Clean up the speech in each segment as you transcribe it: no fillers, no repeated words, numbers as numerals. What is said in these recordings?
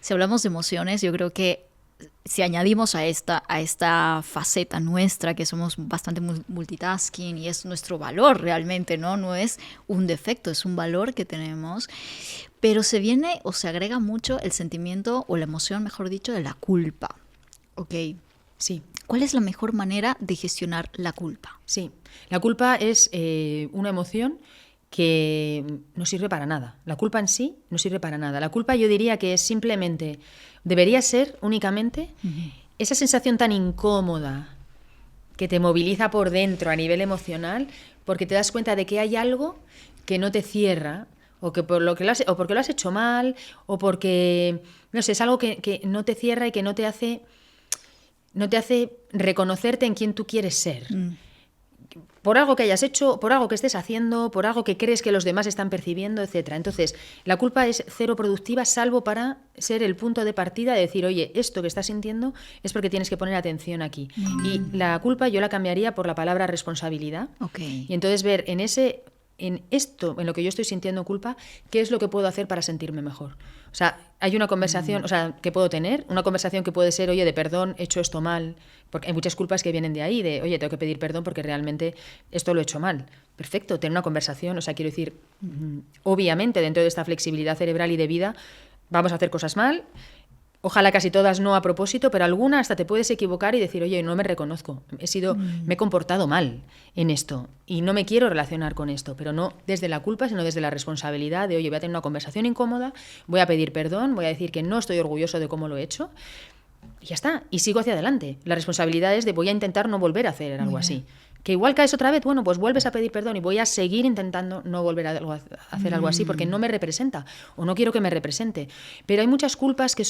si hablamos de emociones, yo creo que si añadimos a esta faceta nuestra, que somos bastante multitasking y es nuestro valor realmente, ¿no? No es un defecto, es un valor que tenemos, pero se viene o se agrega mucho el sentimiento o la emoción, mejor dicho, de la culpa. ¿Ok? Sí. ¿Cuál es la mejor manera de gestionar la culpa? Sí, la culpa es una emoción que no sirve para nada. La culpa en sí no sirve para nada. La culpa yo diría que es simplemente, debería ser únicamente esa sensación tan incómoda que te moviliza por dentro a nivel emocional porque te das cuenta de que hay algo que no te cierra o que o porque lo has hecho mal o porque, no sé, es algo que no te cierra y que no te hace reconocerte en quién tú quieres ser. Por algo que hayas hecho, por algo que estés haciendo, por algo que crees que los demás están percibiendo, etcétera. Entonces, la culpa es cero productiva, salvo para ser el punto de partida de decir, oye, esto que estás sintiendo es porque tienes que poner atención aquí. Y la culpa yo la cambiaría por la palabra responsabilidad. Okay. Y entonces ver en esto, en lo que yo estoy sintiendo culpa, qué es lo que puedo hacer para sentirme mejor. O sea, hay una conversación, que puedo tener, una conversación que puede ser, oye, de perdón, he hecho esto mal, porque hay muchas culpas que vienen de ahí, de, oye, tengo que pedir perdón porque realmente esto lo he hecho mal. Perfecto, tener una conversación, quiero decir, obviamente dentro de esta flexibilidad cerebral y de vida, vamos a hacer cosas mal. Ojalá casi todas no a propósito, pero alguna hasta te puedes equivocar y decir, oye, no me reconozco, me he comportado mal en esto y no me quiero relacionar con esto, pero no desde la culpa, sino desde la responsabilidad de, oye, voy a tener una conversación incómoda, voy a pedir perdón, voy a decir que no estoy orgulloso de cómo lo he hecho y ya está, y sigo hacia adelante. La responsabilidad es de voy a intentar no volver a hacer algo así. Que igual caes otra vez, bueno, pues vuelves a pedir perdón y voy a seguir intentando no volver a hacer algo así porque no me representa o no quiero que me represente. Pero hay muchas culpas que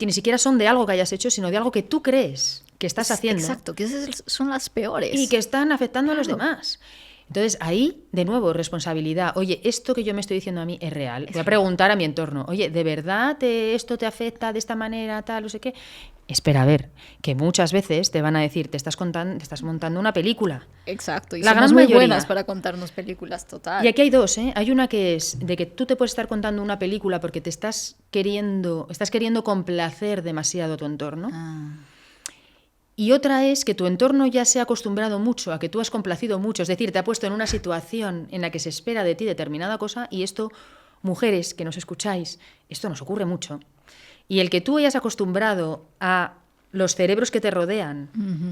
ni siquiera son de algo que hayas hecho, sino de algo que tú crees que estás haciendo. Exacto, que esas son las peores. Y que están afectando a los demás. Entonces, ahí, de nuevo, responsabilidad. Oye, esto que yo me estoy diciendo a mí es real. Voy a preguntar a mi entorno, oye, ¿de verdad esto te afecta de esta manera, tal, no sé qué? Espera, a ver, que muchas veces te van a decir, te estás montando una película. Exacto, y la somos gran muy mayoría. buenas para contarnos películas, total. Y aquí hay dos, ¿eh? Hay una que es de que tú te puedes estar contando una película porque estás queriendo complacer demasiado a tu entorno. Y otra es que tu entorno ya se ha acostumbrado mucho a que tú has complacido mucho, es decir, te ha puesto en una situación en la que se espera de ti determinada cosa y esto, mujeres que nos escucháis, esto nos ocurre mucho. Y el que tú hayas acostumbrado a los cerebros que te rodean,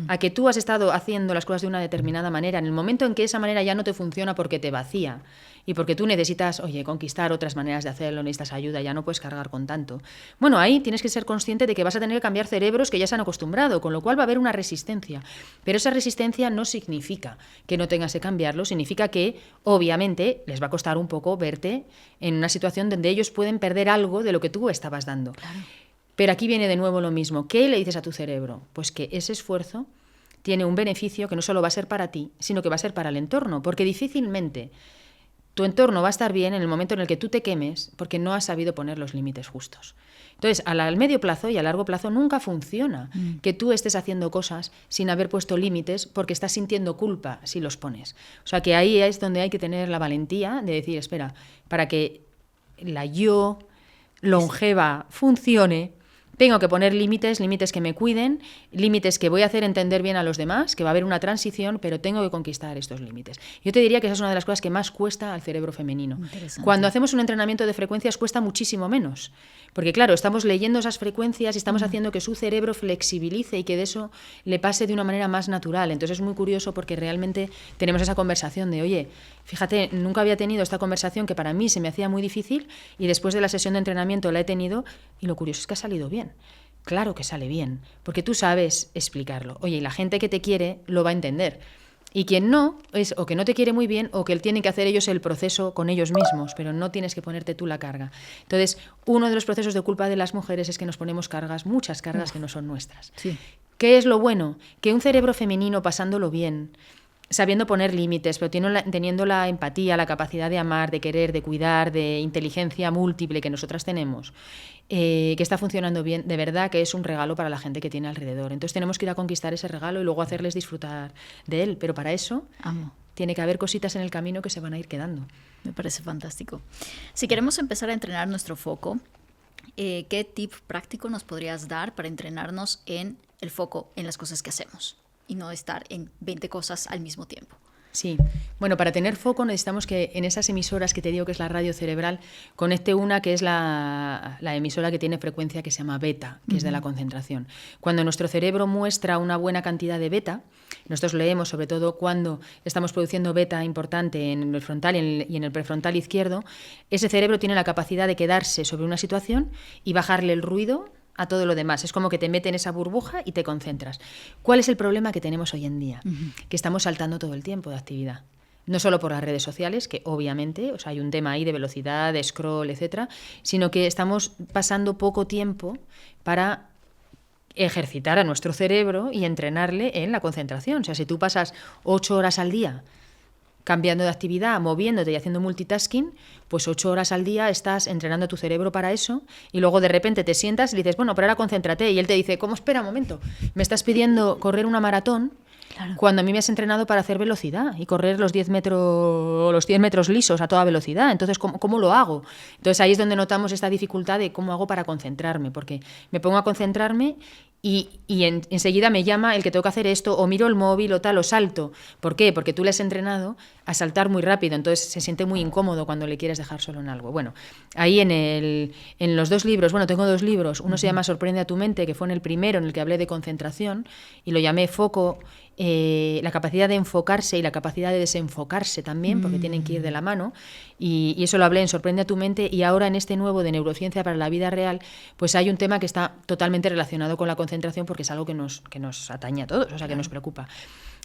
a que tú has estado haciendo las cosas de una determinada manera, en el momento en que esa manera ya no te funciona porque te vacía y porque tú necesitas, oye, conquistar otras maneras de hacerlo, necesitas ayuda, ya no puedes cargar con tanto. Bueno, ahí tienes que ser consciente de que vas a tener que cambiar cerebros que ya se han acostumbrado, con lo cual va a haber una resistencia. Pero esa resistencia no significa que no tengas que cambiarlo, significa que, obviamente, les va a costar un poco verte en una situación donde ellos pueden perder algo de lo que tú estabas dando. Claro. Pero aquí viene de nuevo lo mismo. ¿Qué le dices a tu cerebro? Pues que ese esfuerzo tiene un beneficio que no solo va a ser para ti, sino que va a ser para el entorno, porque difícilmente tu entorno va a estar bien en el momento en el que tú te quemes porque no has sabido poner los límites justos. Entonces, al medio plazo y a largo plazo nunca funciona que tú estés haciendo cosas sin haber puesto límites porque estás sintiendo culpa si los pones. O sea, que ahí es donde hay que tener la valentía de decir, espera, para que la yo longeva funcione, tengo que poner límites que me cuiden, límites que voy a hacer entender bien a los demás, que va a haber una transición, pero tengo que conquistar estos límites. Yo te diría que esa es una de las cosas que más cuesta al cerebro femenino. Cuando hacemos un entrenamiento de frecuencias cuesta muchísimo menos, porque claro, estamos leyendo esas frecuencias y estamos haciendo que su cerebro flexibilice y que de eso le pase de una manera más natural. Entonces es muy curioso porque realmente tenemos esa conversación de, oye, fíjate, nunca había tenido esta conversación que para mí se me hacía muy difícil y después de la sesión de entrenamiento la he tenido y lo curioso es que ha salido bien. Claro que sale bien, porque tú sabes explicarlo. Oye, y la gente que te quiere lo va a entender. Y quien no, es o que no te quiere muy bien o que tienen que hacer ellos el proceso con ellos mismos, pero no tienes que ponerte tú la carga. Entonces, uno de los procesos de culpa de las mujeres es que nos ponemos cargas, muchas cargas que no son nuestras. Sí. ¿Qué es lo bueno? Que un cerebro femenino pasándolo bien, sabiendo poner límites, pero teniendo la empatía, la capacidad de amar, de querer, de cuidar, de inteligencia múltiple que nosotras tenemos, que está funcionando bien, de verdad que es un regalo para la gente que tiene alrededor. Entonces tenemos que ir a conquistar ese regalo y luego hacerles disfrutar de él. Pero para eso tiene que haber cositas en el camino que se van a ir quedando. Me parece fantástico. Si queremos empezar a entrenar nuestro foco, ¿Qué tip práctico nos podrías dar para entrenarnos en el foco, en las cosas que hacemos y no estar en 20 cosas al mismo tiempo? Sí, bueno, para tener foco necesitamos que en esas emisoras que te digo que es la radio cerebral, conecte una que es la emisora que tiene frecuencia que se llama beta, que es de la concentración. Cuando nuestro cerebro muestra una buena cantidad de beta, nosotros leemos sobre todo cuando estamos produciendo beta importante en el frontal y en el prefrontal izquierdo, ese cerebro tiene la capacidad de quedarse sobre una situación y bajarle el ruido a todo lo demás. Es como que te mete en esa burbuja y te concentras. ¿Cuál es el problema que tenemos hoy en día? Que estamos saltando todo el tiempo de actividad. No solo por las redes sociales, que obviamente, o sea, hay un tema ahí de velocidad, de scroll, etcétera, sino que estamos pasando poco tiempo para ejercitar a nuestro cerebro y entrenarle en la concentración. O sea, si tú pasas 8 horas al día cambiando de actividad, moviéndote y haciendo multitasking, pues 8 horas al día estás entrenando a tu cerebro para eso y luego de repente te sientas y le dices, bueno, pero ahora concéntrate. Y él te dice, ¿cómo? Espera un momento, me estás pidiendo correr una maratón cuando a mí me has entrenado para hacer velocidad y correr los 10 metros lisos a toda velocidad. Entonces, ¿cómo lo hago? Entonces ahí es donde notamos esta dificultad de cómo hago para concentrarme, porque me pongo a concentrarme y enseguida me llama el que tengo que hacer esto, o miro el móvil o tal, o salto. ¿Por qué? Porque tú le has entrenado a saltar muy rápido, entonces se siente muy incómodo cuando le quieres dejar solo en algo. Bueno, ahí en los 2 libros, bueno, tengo 2 libros, uno se llama Sorprende a tu mente, que fue en el primero en el que hablé de concentración, y lo llamé Foco, la capacidad de enfocarse y la capacidad de desenfocarse también, porque tienen que ir de la mano, y eso lo hablé en Sorprende a tu mente, y ahora en este nuevo de Neurociencia para la vida real, pues hay un tema que está totalmente relacionado con la concentración, porque es algo que nos atañe a todos, o sea, que nos preocupa.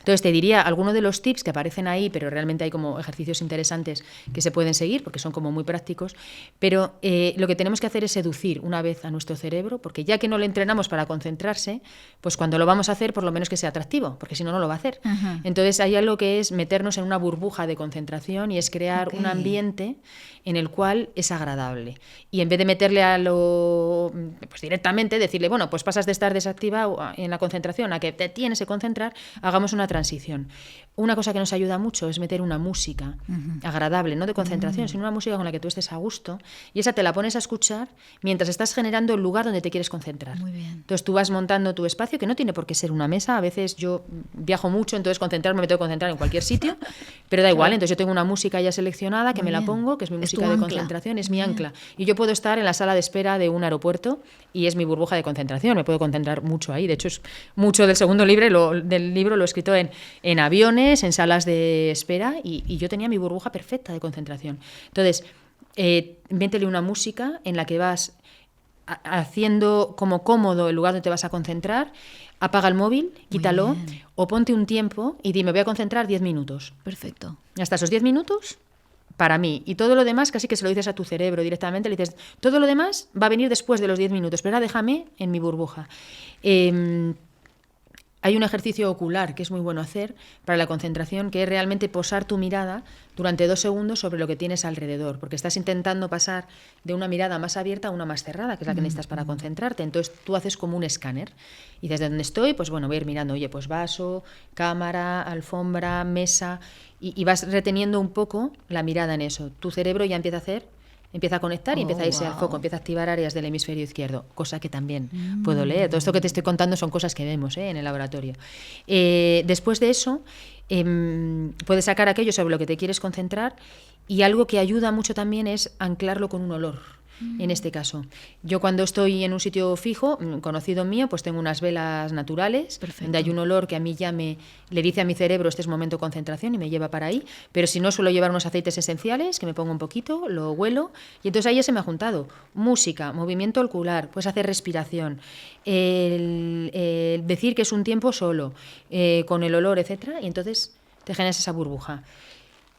Entonces te diría algunos de los tips que aparecen ahí, pero realmente hay como ejercicios interesantes que se pueden seguir porque son como muy prácticos, pero lo que tenemos que hacer es seducir una vez a nuestro cerebro, porque ya que no le entrenamos para concentrarse, pues cuando lo vamos a hacer por lo menos que sea atractivo, porque si no, no lo va a hacer. Uh-huh. Entonces hay algo que es meternos en una burbuja de concentración y es crear un ambiente en el cual es agradable. Y en vez de meterle pues directamente, decirle, bueno, pues pasas de estar desactivado en la concentración a que te tienes que concentrar, hagamos una transición. Una cosa que nos ayuda mucho es meter una música agradable, no de concentración, sino una música con la que tú estés a gusto, y esa te la pones a escuchar mientras estás generando el lugar donde te quieres concentrar. Muy bien. Entonces tú vas montando tu espacio, que no tiene por qué ser una mesa. A veces yo viajo mucho, entonces concentrarme me tengo que concentrar en cualquier sitio, pero da igual. Entonces yo tengo una música ya seleccionada que me la pongo, que es mi música de concentración, es mi ancla. Y yo puedo estar en la sala de espera de un aeropuerto y es mi burbuja de concentración, me puedo concentrar mucho ahí. De hecho, es mucho del segundo libro lo he escrito en aviones, en salas de espera, y yo tenía mi burbuja perfecta de concentración. Entonces, métele una música en la que vas haciendo como cómodo el lugar donde te vas a concentrar, apaga el móvil, quítalo, o ponte un tiempo y dime, voy a concentrar 10 minutos. Perfecto. Hasta esos 10 minutos, para mí. Y todo lo demás casi que se lo dices a tu cerebro directamente, le dices, todo lo demás va a venir después de los 10 minutos, pero ahora déjame en mi burbuja. Hay un ejercicio ocular que es muy bueno hacer para la concentración, que es realmente posar tu mirada durante 2 segundos sobre lo que tienes alrededor, porque estás intentando pasar de una mirada más abierta a una más cerrada, que es la que necesitas para concentrarte. Entonces tú haces como un escáner y desde donde estoy, pues bueno, voy a ir mirando, oye, pues vaso, cámara, alfombra, mesa, y vas reteniendo un poco la mirada en eso. Tu cerebro ya empieza a conectar y empieza a irse al foco, empieza a activar áreas del hemisferio izquierdo, cosa que también puedo leer. Todo esto que te estoy contando son cosas que vemos en el laboratorio. Después de eso, puedes sacar aquello sobre lo que te quieres concentrar, y algo que ayuda mucho también es anclarlo con un olor. En este caso, yo cuando estoy en un sitio fijo, conocido mío, pues tengo unas velas naturales. Perfecto. Donde hay un olor que a mí ya le dice a mi cerebro, este es momento de concentración, y me lleva para ahí. Pero si no, suelo llevar unos aceites esenciales, que me pongo un poquito, lo huelo, y entonces ahí ya se me ha juntado música, movimiento ocular, puedes hacer respiración, el decir que es un tiempo solo, con el olor, etcétera, y entonces te generas esa burbuja.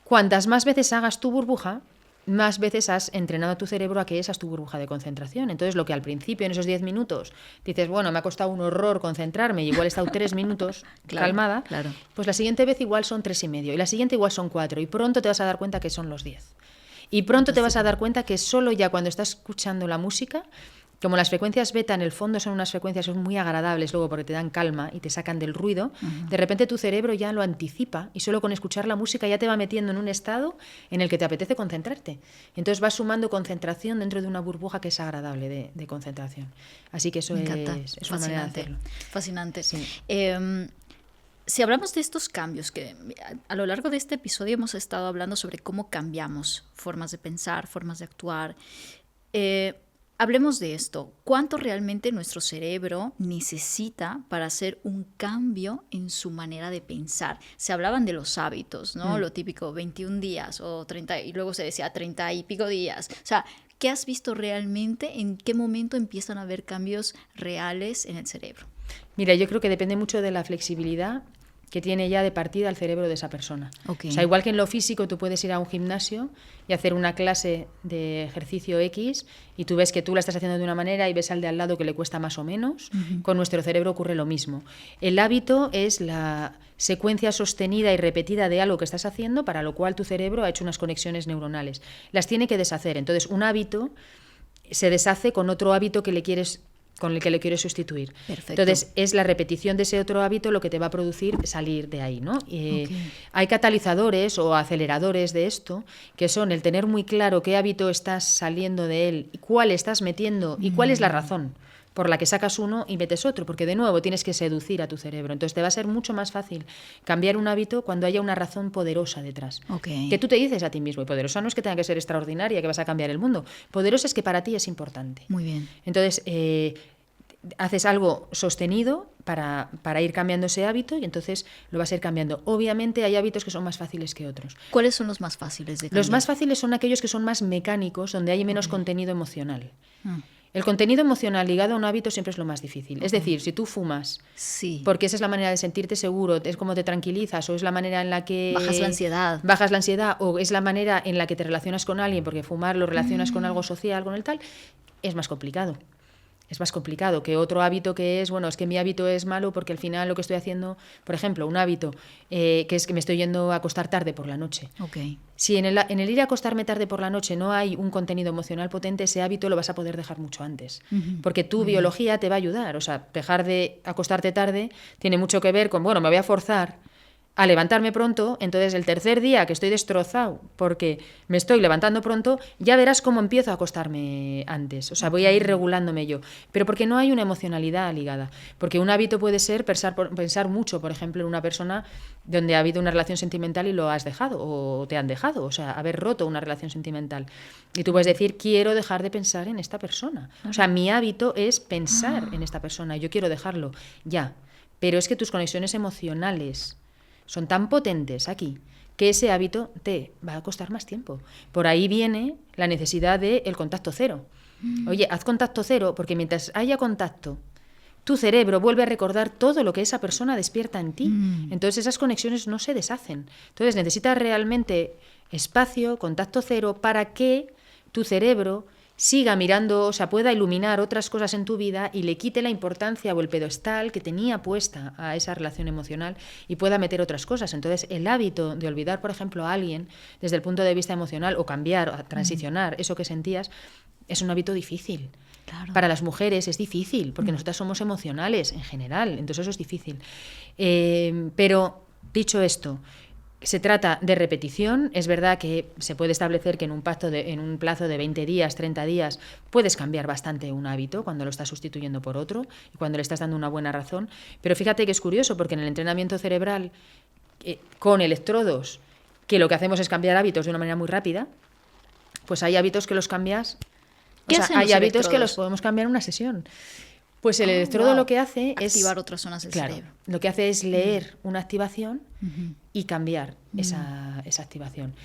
Cuantas más veces hagas tu burbuja, más veces has entrenado a tu cerebro a que esa es tu burbuja de concentración. Entonces, lo que al principio, en esos 10 minutos, dices, bueno, me ha costado un horror concentrarme y igual he estado 3 minutos calmada, pues la siguiente vez igual son 3,5 y la siguiente igual son 4, y pronto te vas a dar cuenta que son los 10. Y pronto te vas a dar cuenta que solo ya cuando estás escuchando la música como las frecuencias beta en el fondo son unas frecuencias muy agradables luego porque te dan calma y te sacan del ruido, de repente tu cerebro ya lo anticipa y solo con escuchar la música ya te va metiendo en un estado en el que te apetece concentrarte. Entonces vas sumando concentración dentro de una burbuja que es agradable de concentración. Así que eso es una manera de hacerlo. Fascinante. Sí. Si hablamos de estos cambios, que a lo largo de este episodio hemos estado hablando sobre cómo cambiamos formas de pensar, formas de actuar, hablemos de esto. ¿Cuánto realmente nuestro cerebro necesita para hacer un cambio en su manera de pensar? Se hablaban de los hábitos, ¿no? Lo típico, 21 días o 30, y luego se decía 30 y pico días. O sea, ¿qué has visto realmente? ¿En qué momento empiezan a haber cambios reales en el cerebro? Mira, yo creo que depende mucho de la flexibilidad que tiene ya de partida el cerebro de esa persona. Okay. O sea, igual que en lo físico tú puedes ir a un gimnasio y hacer una clase de ejercicio X y tú ves que tú la estás haciendo de una manera y ves al de al lado que le cuesta más o menos, con nuestro cerebro ocurre lo mismo. El hábito es la secuencia sostenida y repetida de algo que estás haciendo, para lo cual tu cerebro ha hecho unas conexiones neuronales. Las tiene que deshacer. Entonces, un hábito se deshace con otro hábito con el que le quieres sustituir. Perfecto. Entonces, es la repetición de ese otro hábito lo que te va a producir salir de ahí, ¿no? Hay catalizadores o aceleradores de esto, que son el tener muy claro qué hábito estás saliendo de él, y cuál estás metiendo y cuál es la razón por la que sacas uno y metes otro, porque de nuevo tienes que seducir a tu cerebro. Entonces te va a ser mucho más fácil cambiar un hábito cuando haya una razón poderosa detrás. Okay. Que tú te dices a ti mismo, y poderosa no es que tenga que ser extraordinaria, que vas a cambiar el mundo. Poderosa es que para ti es importante. Muy bien. Entonces, haces algo sostenido para ir cambiando ese hábito y entonces lo vas a ir cambiando. Obviamente hay hábitos que son más fáciles que otros. ¿Cuáles son los más fáciles de cambiar? Los más fáciles son aquellos que son más mecánicos, donde hay menos contenido emocional. El contenido emocional ligado a un hábito siempre es lo más difícil. Es decir, si tú fumas, sí, porque esa es la manera de sentirte seguro, es como te tranquilizas, o es la manera en la que bajas la ansiedad, o es la manera en la que te relacionas con alguien, porque fumar lo relacionas con algo social, con el tal, es más complicado. Es más complicado que otro hábito que es, bueno, es que mi hábito es malo porque al final lo que estoy haciendo, por ejemplo, un hábito que es que me estoy yendo a acostar tarde por la noche. Okay. Si en el ir a acostarme tarde por la noche no hay un contenido emocional potente, ese hábito lo vas a poder dejar mucho antes. Porque tu biología te va a ayudar. O sea, dejar de acostarte tarde tiene mucho que ver con, bueno, me voy a forzar a levantarme pronto, entonces el tercer día que estoy destrozado porque me estoy levantando pronto, ya verás cómo empiezo a acostarme antes. O sea, voy a ir regulándome yo. Pero porque no hay una emocionalidad ligada. Porque un hábito puede ser pensar mucho, por ejemplo, en una persona donde ha habido una relación sentimental y lo has dejado o te han dejado. O sea, haber roto una relación sentimental. Y tú puedes decir, quiero dejar de pensar en esta persona. O sea, mi hábito es pensar en esta persona. Yo quiero dejarlo. Ya. Pero es que tus conexiones emocionales son tan potentes aquí que ese hábito te va a costar más tiempo. Por ahí viene la necesidad del contacto cero. Oye, haz contacto cero porque mientras haya contacto, tu cerebro vuelve a recordar todo lo que esa persona despierta en ti. Entonces esas conexiones no se deshacen. Entonces necesitas realmente espacio, contacto cero, para que tu cerebro siga mirando, o sea, pueda iluminar otras cosas en tu vida y le quite la importancia o el pedestal que tenía puesta a esa relación emocional y pueda meter otras cosas. Entonces, el hábito de olvidar, por ejemplo, a alguien desde el punto de vista emocional o cambiar, o transicionar eso que sentías, es un hábito difícil. Claro. Para las mujeres es difícil, porque nosotras somos emocionales en general, entonces eso es difícil. Pero, dicho esto, se trata de repetición. Es verdad que se puede establecer que en un plazo de 20 días, 30 días, puedes cambiar bastante un hábito cuando lo estás sustituyendo por otro y cuando le estás dando una buena razón. Pero fíjate que es curioso porque en el entrenamiento cerebral con electrodos, que lo que hacemos es cambiar hábitos de una manera muy rápida, pues hay hábitos que los cambias. O sea, hay hábitos que los podemos cambiar en una sesión. Pues el electrodo lo que hace es activar otras zonas del cerebro. Lo que hace es leer una activación y cambiar esa activación.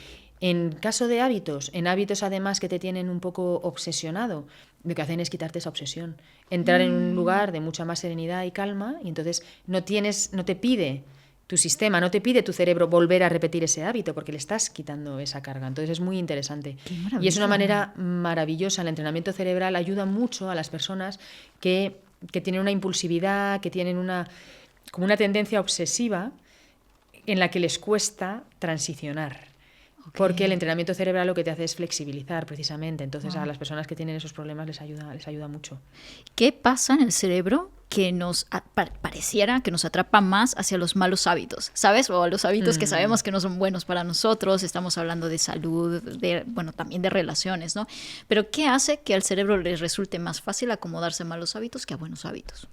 En caso de hábitos, en hábitos además que te tienen un poco obsesionado, lo que hacen es quitarte esa obsesión, entrar en un lugar de mucha más serenidad y calma, y entonces no te pide tu sistema, no te pide tu cerebro volver a repetir ese hábito porque le estás quitando esa carga. Entonces es muy interesante. Y es una manera maravillosa. El entrenamiento cerebral ayuda mucho a las personas que tienen una impulsividad, que tienen como una tendencia obsesiva en la que les cuesta transicionar. Porque el entrenamiento cerebral lo que te hace es flexibilizar precisamente. Entonces a las personas que tienen esos problemas les ayuda mucho. ¿Qué pasa en el cerebro que pareciera que nos atrapa más hacia los malos hábitos, ¿sabes? O a los hábitos que sabemos que no son buenos para nosotros. Estamos hablando de salud, también de relaciones, ¿no? Pero ¿qué hace que al cerebro les resulte más fácil acomodarse a malos hábitos que a buenos hábitos?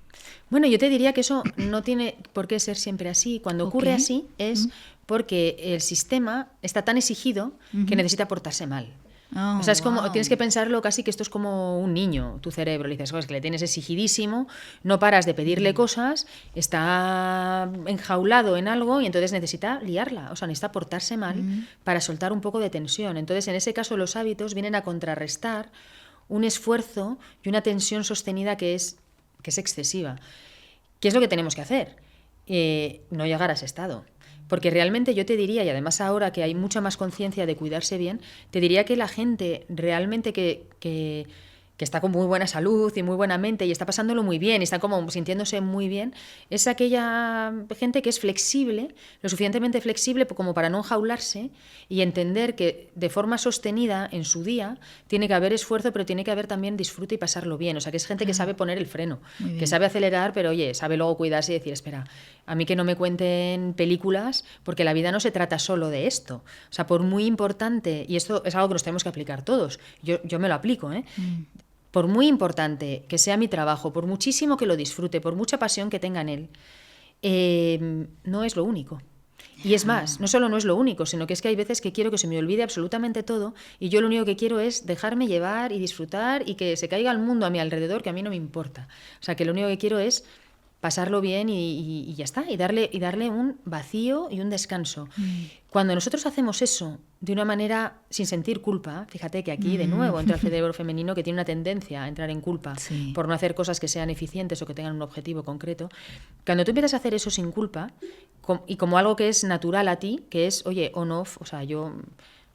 Bueno, yo te diría que eso no tiene por qué ser siempre así. Cuando ocurre así es porque el sistema está tan exigido que necesita portarse mal. O sea, es como, tienes que pensarlo casi que esto es como un niño, tu cerebro. Le dices, es que le tienes exigidísimo, no paras de pedirle cosas, está enjaulado en algo y entonces necesita liarla, o sea, necesita portarse mal para soltar un poco de tensión. Entonces, en ese caso, los hábitos vienen a contrarrestar un esfuerzo y una tensión sostenida que es excesiva. ¿Qué es lo que tenemos que hacer? No llegar a ese estado. Porque realmente yo te diría, y además ahora que hay mucha más conciencia de cuidarse bien, te diría que la gente realmente que está con muy buena salud y muy buena mente y está pasándolo muy bien y está como sintiéndose muy bien, es aquella gente que es flexible, lo suficientemente flexible como para no enjaularse y entender que de forma sostenida en su día tiene que haber esfuerzo, pero tiene que haber también disfrute y pasarlo bien. O sea, que es gente que sabe poner el freno, que sabe acelerar, pero oye, sabe luego cuidarse y decir, espera, a mí que no me cuenten películas, porque la vida no se trata solo de esto. O sea, por muy importante, y esto es algo que nos tenemos que aplicar todos, yo me lo aplico, por muy importante que sea mi trabajo, por muchísimo que lo disfrute, por mucha pasión que tenga en él, no es lo único. Y es más, no solo no es lo único, sino que es que hay veces que quiero que se me olvide absolutamente todo y yo lo único que quiero es dejarme llevar y disfrutar y que se caiga el mundo a mi alrededor, que a mí no me importa. O sea, que lo único que quiero es pasarlo bien y ya está, y darle un vacío y un descanso. Cuando nosotros hacemos eso de una manera sin sentir culpa, fíjate que aquí de nuevo entra el cerebro femenino que tiene una tendencia a entrar en culpa por no hacer cosas que sean eficientes o que tengan un objetivo concreto. Cuando tú empiezas a hacer eso sin culpa y como algo que es natural a ti, que es, oye, on-off, o sea, yo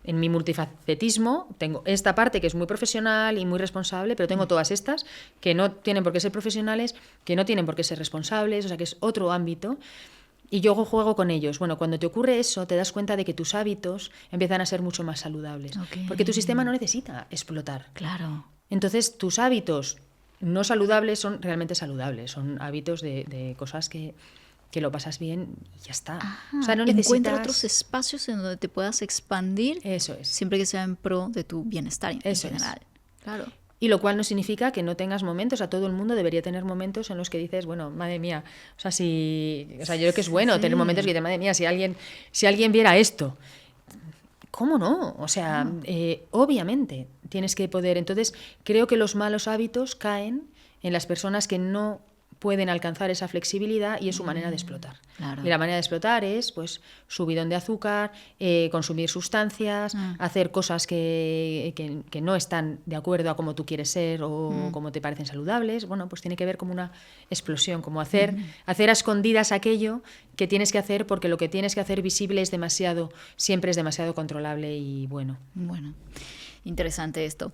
en mi multifacetismo tengo esta parte que es muy profesional y muy responsable, pero tengo todas estas que no tienen por qué ser profesionales, que no tienen por qué ser responsables, o sea, que es otro ámbito. Y yo juego con ellos. Bueno, cuando te ocurre eso, te das cuenta de que tus hábitos empiezan a ser mucho más saludables. Porque tu sistema no necesita explotar. Claro. Entonces, tus hábitos no saludables son realmente saludables. Son hábitos de cosas que lo pasas bien y ya está. Ajá. O sea, no encuentra otros espacios en donde te puedas expandir. Eso es. Siempre que sea en pro de tu bienestar en general. Claro. Y lo cual no significa que no tengas momentos. A todo el mundo debería tener momentos en los que dices, bueno, madre mía, o sea, yo creo que es bueno tener momentos que dices, madre mía, si alguien viera esto, ¿cómo no? O sea, obviamente tienes que poder. Entonces, creo que los malos hábitos caen en las personas que no pueden alcanzar esa flexibilidad y es su manera de explotar. Claro. Y la manera de explotar es pues subidón de azúcar, consumir sustancias, hacer cosas que no están de acuerdo a cómo tú quieres ser o como te parecen saludables. Bueno, pues tiene que ver como una explosión, como hacer a escondidas aquello que tienes que hacer porque lo que tienes que hacer visible siempre es demasiado controlable y bueno. Bueno. Interesante esto.